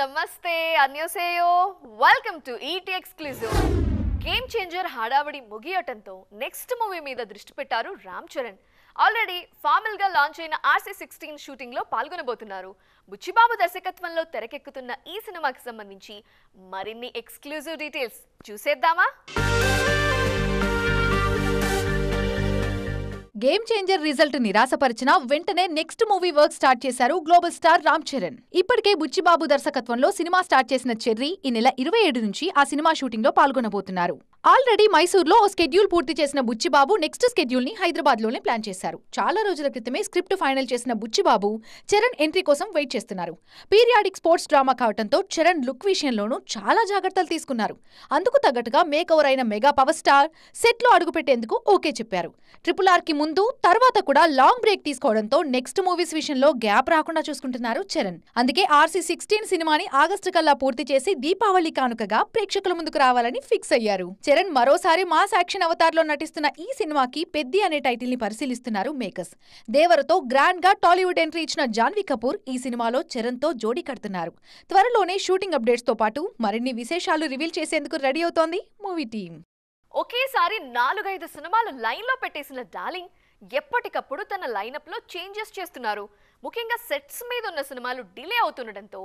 నమస్తే అన్యోసేయో welcome to ET exclusive. Game changer హడావిడి ముగియటంతో నెక్స్ట్ మూవీ మీద దృష్టి పెట్టారు రామ్ చరణ్. ఆల్రెడీ ఫార్మల్ గా లాంచ్ అయిన RC16 షూటింగ్ లో పాల్గొనబోతున్నారు. బుచ్చిబాబు దర్శకత్వంలో తెరకెక్కుతున్న ఈ సినిమాకి సంబంధించి మరిన్ని ఎక్స్క్లూజివ్ డీటెయిల్స్ చూసేద్దామా? గేమ్ చేంజర్ రిజల్ట్ నిరాశపరిచినా వెంటనే నెక్స్ట్ మూవీ వర్క్ స్టార్ట్ చేశారు గ్లోబల్ స్టార్ రామ్ చరణ్. ఇప్పటికే బుచ్చిబాబు దర్శకత్వంలో సినిమా స్టార్ట్ చేసిన చెర్రీ ఈ నెల 27 నుంచి ఆ సినిమా షూటింగ్ లో పాల్గొనబోతున్నారు. ఆల్రెడీ మైసూర్లో ఓ స్కెడ్యూల్ పూర్తి చేసిన బుచ్చిబాబు నెక్స్ట్ స్కెడ్యూల్ ని హైదరాబాద్ లోనే ప్లాన్ చేశారు. చాలా రోజుల క్రితమే స్క్రిప్ట్ ఫైనల్ చేసిన బుచ్చిబాబు చరణ్ ఎంట్రీ కోసం వెయిట్ చేస్తున్నారు. పీరియాడిక్ స్పోర్ట్స్ డ్రామా కావడంతో చరణ్ లుక్ విషయంలోనూ చాలా జాగ్రత్తలు తీసుకున్నారు. అందుకు తగ్గట్టుగా మేకవర్ అయిన మెగా పవర్ స్టార్ సెట్ లో అడుగుపెట్టేందుకు ఓకే చెప్పారు. RRR కి ముందు తర్వాత కూడా లాంగ్ బ్రేక్ తీసుకోవడంతో నెక్స్ట్ మూవీస్ విషయంలో గ్యాప్ రాకుండా చూసుకుంటున్నారు చరణ్. అందుకే RC16 సినిమాని ఆగస్టు కల్లా పూర్తి చేసి దీపావళి కానుకగా ప్రేక్షకుల ముందుకు రావాలని ఫిక్స్ అయ్యారు. చరణ్ మరోసారి మాస్ యాక్షన్ అవతార్లో నటిస్తున్న ఈ సినిమాకి పెద్ది అనే టైటిల్ ని పరిశీలిస్తున్నారు మేకర్స్. దేవరతో గ్రాండ్ గా టాలీవుడ్ ఎంట్రీ ఇచ్చిన జాన్వీ కపూర్ ఈ సినిమాలో చరణ్ తో జోడీ కడుతున్నారు. త్వరలోనే షూటింగ్ అప్డేట్స్ తో పాటు మరిన్ని విశేషాలు రివీల్ చేసేందుకు రెడీ అవుతోంది మూవీ టీం. ఒకేసారి 4-5 సినిమాలు లైన్ లో పెట్టేసిన డార్లింగ్ ఎప్పటికప్పుడు తన లైనప్ లో చేంజెస్ చేస్తున్నారు. ముఖ్యంగా సెట్స్ మీద ఉన్న సినిమాలు డిలే అవుతుండటంతో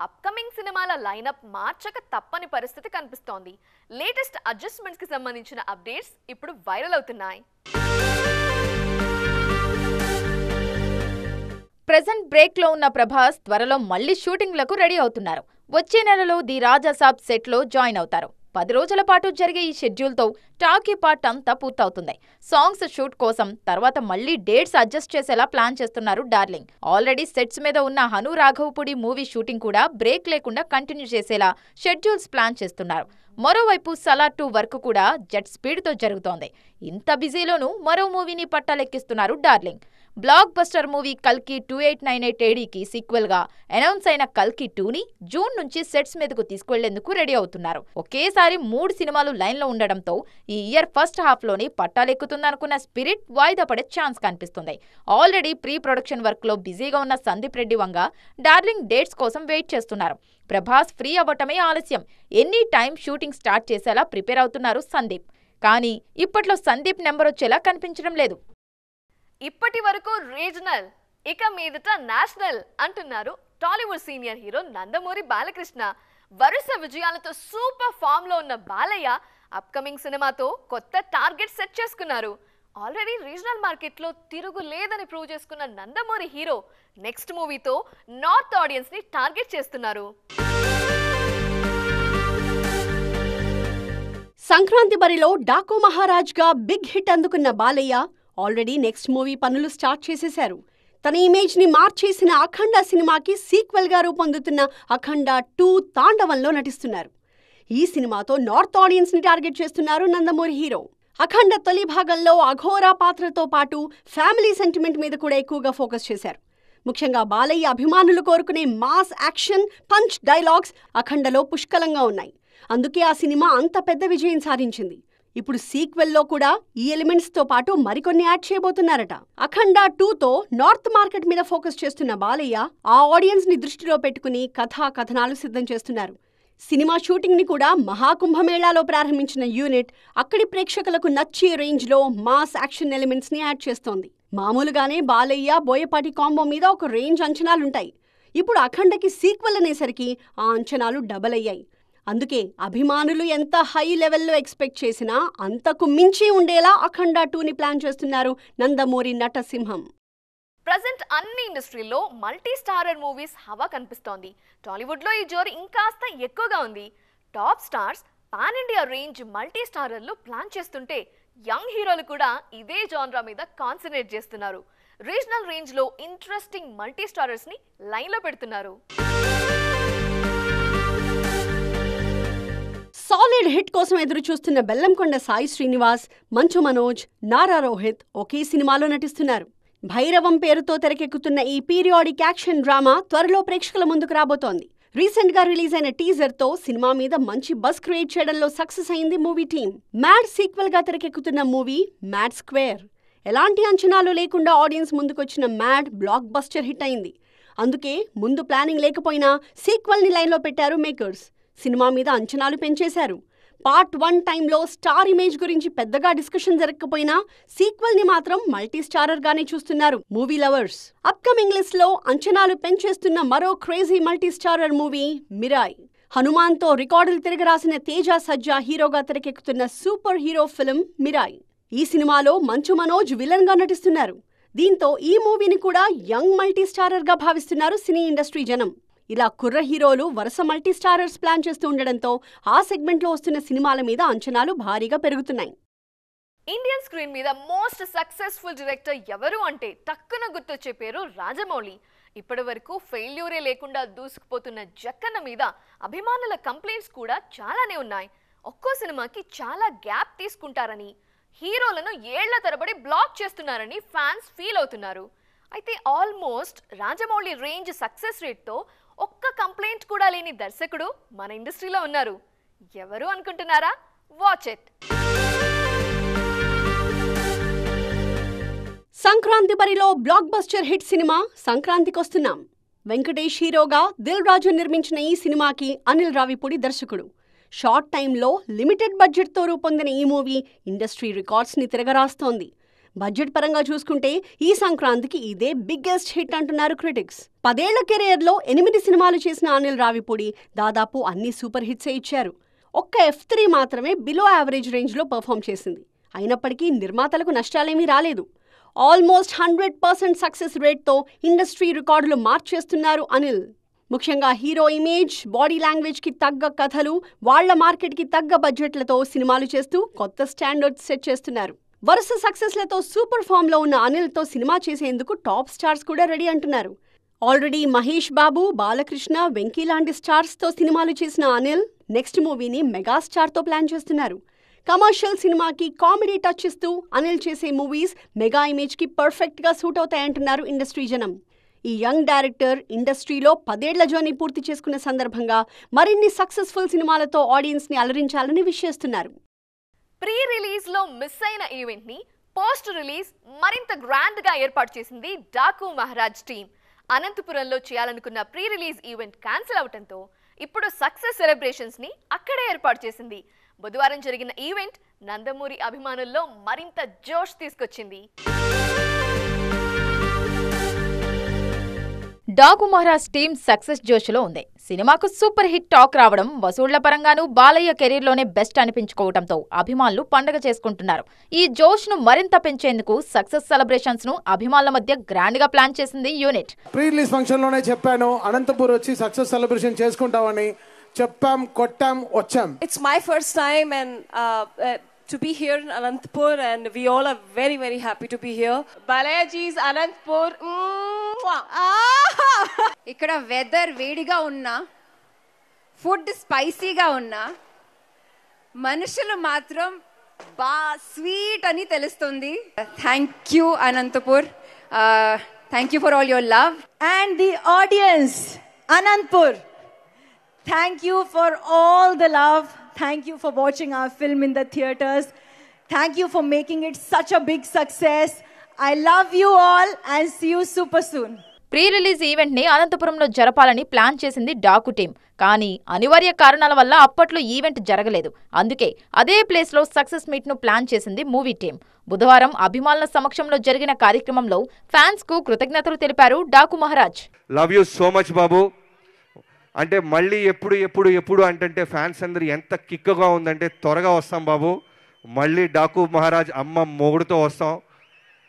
అప్కమింగ్ సినిమాల లైనప్ మార్చక తప్పని పరిస్థితి కనిపిస్తోంది. లేటెస్ట్ అడ్జస్ట్మెంట్స్ కి సంబంధించిన అప్డేట్స్ ఇప్పుడు వైరల్ అవుతున్నాయి. ప్రెజెంట్ బ్రేక్ లో ఉన్న ప్రభాస్ త్వరలో మళ్లీ షూటింగ్లకు రెడీ అవుతున్నారు. వచ్చే నెలలో ది రాజాసాబ్ సెట్ లో జాయిన్ అవుతారు. 10 రోజుల పాటు జరిగే ఈ షెడ్యూల్తో టాకీ పార్ట్ అంతా పూర్తవుతుంది. సాంగ్స్ షూట్ కోసం తర్వాత మళ్లీ డేట్స్ అడ్జస్ట్ చేసేలా ప్లాన్ చేస్తున్నారు డార్లింగ్. ఆల్రెడీ సెట్స్ మీద ఉన్న హను రాఘవపూడి మూవీ షూటింగ్ కూడా బ్రేక్ లేకుండా కంటిన్యూ చేసేలా షెడ్యూల్స్ ప్లాన్ చేస్తున్నారు. మరోవైపు సలార్ 2 వర్క్ కూడా జెట్ స్పీడ్తో జరుగుతోంది. ఇంత బిజీలోనూ మరో మూవీని పట్టాలెక్కిస్తున్నారు డార్లింగ్. బ్లాక్ బస్టర్ మూవీ కల్కి 2898 ADకి సీక్వెల్ గా అనౌన్స్ అయిన కల్కి 2ని జూన్ నుంచి సెట్స్ మీదకు తీసుకువెళ్లేందుకు రెడీ అవుతున్నారు. ఒకేసారి 3 సినిమాలు లైన్లో ఉండడంతో ఈ ఇయర్ ఫస్ట్ హాఫ్ లోని పట్టాలెక్కుతుందనుకున్న స్పిరిట్ వాయిదా పడే ఛాన్స్ కనిపిస్తుంది. ఆల్రెడీ ప్రీ ప్రొడక్షన్ వర్క్ లో బిజీగా ఉన్న సందీప్ రెడ్డి వంగ డార్లింగ్ డేట్స్ కోసం వెయిట్ చేస్తున్నారు. ప్రభాస్ ఫ్రీ అవ్వటమే ఆలస్యం. ఎనీ టైం షూటింగ్ స్టార్ట్ చేసేలా ప్రిపేర్ అవుతున్నారు సందీప్. కానీ ఇప్పట్లో సందీప్ నెంబర్ వచ్చేలా కనిపించడం లేదు. ఇప్పటి వరకు రీజనల్, ఇక మీదట నేషనల్ అంటున్నారు టాలీవుడ్ సీనియర్ హీరో నందమూరి బాలకృష్ణ. వరుస విజయాలతో సూపర్ ఫామ్ లో ఉన్న బాలయ్య అప్కమింగ్ సినిమాతో కొత్త టార్గెట్ సెట్ చేసుకున్నారు. ఆల్రెడీ రీజనల్ మార్కెట్ లో తిరుగు లేదని ప్రూవ్ చేసుకున్న నందమూరి హీరో నెక్స్ట్ మూవీతో నార్త్ ఆడియన్స్ ని టార్గెట్ చేస్తున్నారు. సంక్రాంతి బరిలో డాకు మహారాజ్ గా బిగ్ హిట్ అందుకున్న బాలయ్య ఆల్రెడీ నెక్స్ట్ మూవీ పనులు స్టార్ట్ చేసేశారు. తన ఇమేజ్ ని మార్చేసిన అఖండ సినిమాకి సీక్వెల్ గా రూపొందుతున్న అఖండ 2 తాండవంలో నటిస్తున్నారు. ఈ సినిమాతో నార్త్ ఆడియన్స్ ని టార్గెట్ చేస్తున్నారు నందమూరి హీరో. అఖండ తొలి భాగంలో అఘోరా పాత్రతో పాటు ఫ్యామిలీ సెంటిమెంట్ మీద కూడా ఎక్కువగా ఫోకస్ చేశారు. ముఖ్యంగా బాలయ్య అభిమానులు కోరుకునే మాస్ యాక్షన్ పంచ్ డైలాగ్స్ అఖండలో పుష్కలంగా ఉన్నాయి. అందుకే ఆ సినిమా అంత పెద్ద విజయం సాధించింది. ఇప్పుడు సీక్వెల్లో కూడా ఈ ఎలిమెంట్స్ తో పాటు మరికొన్ని యాడ్ చేయబోతున్నారట. అఖండ 2తో నార్త్ మార్కెట్ మీద ఫోకస్ చేస్తున్న బాలయ్య ఆ ఆడియన్స్ ని దృష్టిలో పెట్టుకుని కథనాలు సిద్ధం చేస్తున్నారు. సినిమా షూటింగ్ ని కూడా మహాకుంభమేళాలో ప్రారంభించిన యూనిట్ అక్కడి ప్రేక్షకులకు నచ్చే రేంజ్ లో మాస్ యాక్షన్ ఎలిమెంట్స్ ని యాడ్ చేస్తోంది. మామూలుగానే బాలయ్య బోయపాటి కాంబో మీద ఒక రేంజ్ అంచనాలుంటాయి. ఇప్పుడు అఖండకి సీక్వెల్ అనేసరికి ఆ అంచనాలు డబల్ అయ్యాయి. అందుకే అభిమానులు ఎంత హై లెవెల్లో ఎక్స్పెక్ట్ చేసినా అంతకు మించి ఉండేలా అఖండ 2ని ప్లాన్ చేస్తున్నారు నందమూరి నటసింహం. ప్రజెంట్ అన్ని ఇండస్ట్రీల్లో మల్టీ స్టారర్ మూవీస్ హవా కనిపిస్తోంది. టాలీవుడ్ లో ఈ జోరు ఇంకాస్త ఎక్కువగా ఉంది. Top stars pan India range multi స్టారర్లు ప్లాన్ చేస్తుంటే యంగ్ హీరోలు కూడా ఇదే జాన్రా మీద కాన్సన్ట్రేట్ చేస్తున్నారు. రీజనల్ రేంజ్ లో ఇంట్రెస్టింగ్ మల్టీ స్టారర్స్ ని లైన్ లో పెడుతున్నారు. సాలిడ్ హిట్ కోసం ఎదురు చూస్తున్న బెల్లంకొండ సాయి శ్రీనివాస్, మంచు మనోజ్, నారా రోహిత్ ఒకే సినిమాలో నటిస్తున్నారు. భైరవం పేరుతో తెరకెక్కుతున్న ఈ పీరియాడిక్ యాక్షన్ డ్రామా త్వరలో ప్రేక్షకుల ముందుకు రాబోతోంది. రీసెంట్ గా రిలీజ్ అయిన టీజర్ తో సినిమా మీద మంచి బజ్ క్రియేట్ చేయడంలో సక్సెస్ అయింది మూవీ టీం. మ్యాడ్ సీక్వెల్ గా తెరకెక్కుతున్న మూవీ మ్యాడ్ స్క్వేర్ ఎలాంటి అంచనాలు లేకుండా ఆడియన్స్ ముందుకొచ్చిన మ్యాడ్ బ్లాక్ బస్టర్ హిట్ అయింది. అందుకే ముందు ప్లానింగ్ లేకపోయినా సీక్వెల్ని లైన్లో పెట్టారు మేకర్స్. సినిమా మీద అంచనాలు పెంచేశారు. పార్ట్ 1 టైంలో స్టార్ ఇమేజ్ గురించి పెద్దగా డిస్కషన్ జరగకపోయినా సీక్వెల్ని మాత్రం మల్టీ స్టారర్గానే చూస్తున్నారు మూవీ లవర్స్. అప్కమింగ్ లిస్ట్లో అంచనాలు పెంచేస్తున్న మరో crazy multi starrer movie Mirai. హనుమాన్తో రికార్డులు తిరగరాసిన తేజ సజ్జా హీరోగా తెరకెక్కుతున్న సూపర్ హీరో ఫిల్మ్ మిరాయ్. ఈ సినిమాలో మంచు మనోజ్ విలన్గా నటిస్తున్నారు. దీంతో ఈ మూవీని కూడా యంగ్ మల్టీ స్టారర్గా భావిస్తున్నారు సినీ ఇండస్ట్రీ జనం. ఇలా కుర్ర హీరోలు వరుస మల్టీ స్టారర్స్ ప్లాన్ చేస్తూ ఉండడంతో ఆ సెగ్మెంట్లో వస్తున్న సినిమాల మీద అంచనాలు భారీగా పెరుగుతున్నాయి. ఇండియన్ స్క్రీన్ మీద మోస్ట్ సక్సెస్ఫుల్ డైరెక్టర్ ఎవరు అంటే టక్కున గుర్తొచ్చే పేరు రాజమౌళి. ఇప్పటి వరకు ఫెయిల్యూరే లేకుండా దూసుకుపోతున్న జక్కన్న మీద అభిమానుల కంప్లైంట్స్ కూడా చాలానే ఉన్నాయి. ఒక్కో సినిమాకి చాలా గ్యాప్ తీసుకుంటారని, హీరోలను ఏళ్ల తరబడి బ్లాక్ చేస్తున్నారని ఫ్యాన్స్ ఫీల్ అవుతున్నారు. అయితే ఆల్మోస్ట్ రాజమౌళి రేంజ్ సక్సెస్ రేట్తో ఒక్క కంప్లైంట్ కూడా లేని దర్శకుడు మన ఇండస్ట్రీలో ఉన్నారు. ఎవరు అనుకుంటున్నారా? Watch it. సంక్రాంతి బరిలో బ్లాక్ బస్టర్ హిట్ సినిమా సంక్రాంతికొస్తున్నాం. వెంకటేష్ హీరోగా దిల్ రాజు నిర్మించిన ఈ సినిమాకి అనిల్ రావిపూడి దర్శకుడు. షార్ట్ టైంలో లిమిటెడ్ బడ్జెట్తో రూపొందిన ఈ మూవీ ఇండస్ట్రీ రికార్డ్స్ని తిరగరాస్తోంది. బడ్జెట్ పరంగా చూసుకుంటే ఈ సంక్రాంతికి ఇదే బిగ్గెస్ట్ హిట్ అంటున్నారు క్రిటిక్స్. 10 ఏళ్ల కెరియర్లో 8 సినిమాలు చేసిన అనిల్ రావిపూడి దాదాపు అన్ని సూపర్ హిట్సే ఇచ్చారు. ఒక్క F3 మాత్రమే బిలో యావరేజ్ రేంజ్లో పర్ఫామ్ చేసింది. అయినప్పటికీ నిర్మాతలకు నష్టాలేమీ రాలేదు. ఆల్మోస్ట్ 100% సక్సెస్ రేట్తో ఇండస్ట్రీ రికార్డులు మార్చేస్తున్నారు అనిల్. ముఖ్యంగా హీరో ఇమేజ్, బాడీ లాంగ్వేజ్కి తగ్గ కథలు, వాళ్ల మార్కెట్కి తగ్గ బడ్జెట్లతో సినిమాలు చేస్తూ కొత్త స్టాండర్డ్స్ సెట్ చేస్తున్నారు. వరుస సక్సెస్లతో సూపర్ ఫామ్లో ఉన్న అనిల్తో సినిమా చేసేందుకు టాప్ స్టార్స్ కూడా రెడీ అంటున్నారు. ఆల్రెడీ మహేష్ బాబు, బాలకృష్ణ, వెంకీ లాంటి స్టార్స్తో సినిమాలు చేసిన అనిల్ నెక్స్ట్ మూవీని మెగాస్టార్తో ప్లాన్ చేస్తున్నారు. కమర్షియల్ సినిమాకి కామెడీ టచ్ ఇస్తూ అనిల్ చేసే మూవీస్ మెగా ఇమేజ్కి పర్ఫెక్ట్గా సూట్ అవుతాయంటున్నారు ఇండస్ట్రీ జనం. ఈ యంగ్ డైరెక్టర్ ఇండస్ట్రీలో 10 ఏళ్ల జర్నీ పూర్తి చేసుకున్న సందర్భంగా మరిన్ని సక్సెస్ఫుల్ సినిమాలతో ఆడియన్స్ని అలరించాలని విష్ చేస్తున్నారు. ప్రీ రిలీజ్ లో మిస్ అయిన ఈవెంట్ ని పోస్ట్ రిలీజ్ మరింత గ్రాండ్ గా ఏర్పాటు చేసింది డాకు మహారాజ్ టీమ్. అనంతపురంలో చేయాలనుకున్న ప్రీ రిలీజ్ ఈవెంట్ క్యాన్సిల్ అవడంతో ఇప్పుడు సక్సెస్ సెలబ్రేషన్స్ ని అక్కడే ఏర్పాటు చేసింది. బుధవారం జరిగిన ఈవెంట్ నందమూరి అభిమానుల్లో మరింత జోష్ తీసుకొచ్చింది. డాకు మహారాజ్ టీమ్ సక్సెస్ జోష్లో ఉంది. సినిమాకు సూపర్ హిట్ టాక్ రావడం, వసూళ్ల పరంగానూ బాలయ్య కెరీర్లోనే బెస్ట్ అనిపించుకోవడంతో అభిమానులు పండగ చేసుకుంటున్నారు. ఈ జోష్ను మరింత పెంచేందుకు సక్సెస్ సెలబ్రేషన్స్ ను అభిమానుల మధ్య గ్రాండ్ గా ప్లాన్ చేసింది యూనిట్. ప్రీ రిలీజ్ ఫంక్షన్ లోనే చెప్పాను, అనంతపూర్ వచ్చి సక్సెస్ సెలబ్రేషన్ చేసుకుంటామని. చెప్పాం, కొట్టాం, వచ్చాం. It's my first time and to be here in Anantapur, and we all are very, very happy to be here. Balayaji's Anantapur. ఇక్కడ వెదర్ వేడిగా ఉన్నా, ఫుడ్ స్పైసీగా ఉన్నా, మనుషులు మాత్రం స్వీట్ అని తెలుస్తుంది. Thank you Anantapur. Thank you for all your love. And the audience, Anantapur, thank you for all the love. Thank you for watching our film in the theaters. Thank you for making it such a big success. I love you all and see you super soon. Pre release event ని అనంతపురంలో జరపాలని plan చేసింది Daaku team. కానీ అనివార్య కారణాల వల్ల అప్పట్లో event జరగలేదు. అందుకే అదే ప్లేస్ లో సక్సెస్ మీట్ ను ప్లాన్ చేసింది మూవీ టీం. బుధవారం అభిమానుల సమక్షంలో జరిగిన కార్యక్రమంలో ఫ్యాన్స్ కు కృతజ్ఞతలు తెలిపారు Daaku Maharaj. Love you so much బాబు. అంటే మళ్ళీ ఎప్పుడు ఎప్పుడు ఎప్పుడు అంటే ఫ్యాన్స్ అందరూ ఎంత కిక్గా ఉందంటే త్వరగా వస్తాం బాబు. మళ్ళీ డాకు మహారాజ్ అమ్మ మొగుడుతో వస్తాం.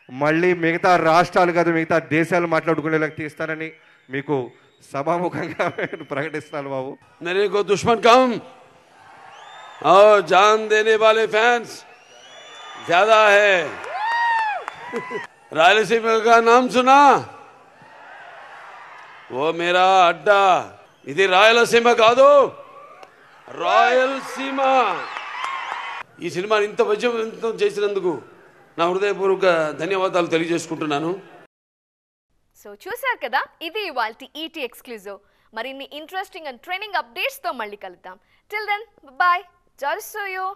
మళ్ళీ మిగతా రాష్ట్రాలు కాదు మిగతా దేశాలు మాట్లాడుకునేలాగా తీస్తారని మీకు సభాముఖంగా ప్రకటిస్తున్నాను బాబు. मेरे को दुश्मन कम और जान देने वाले फैंस ज्यादा है. रायलसीमा का नाम सुना? वो मेरा अड्डा. ఇది రాయలసీమ కాదు, రాయలసీమ. ఈ సినిమాని ఇంత విజయవంతం చేసినందుకు నా హృదయపూర్వక ధన్యవాదాలు తెలియజేసుకుంటున్నాను. సో చూశారు కదా, ఇది ఇవాల్టి ఈటీ ఎక్స్క్లూజివ్. మరిన్ని ఇంట్రెస్టింగ్ అండ్ ట్రెండింగ్ అప్డేట్స్ తో మళ్ళీ కలుద్దాం. Till then bye. Just so you.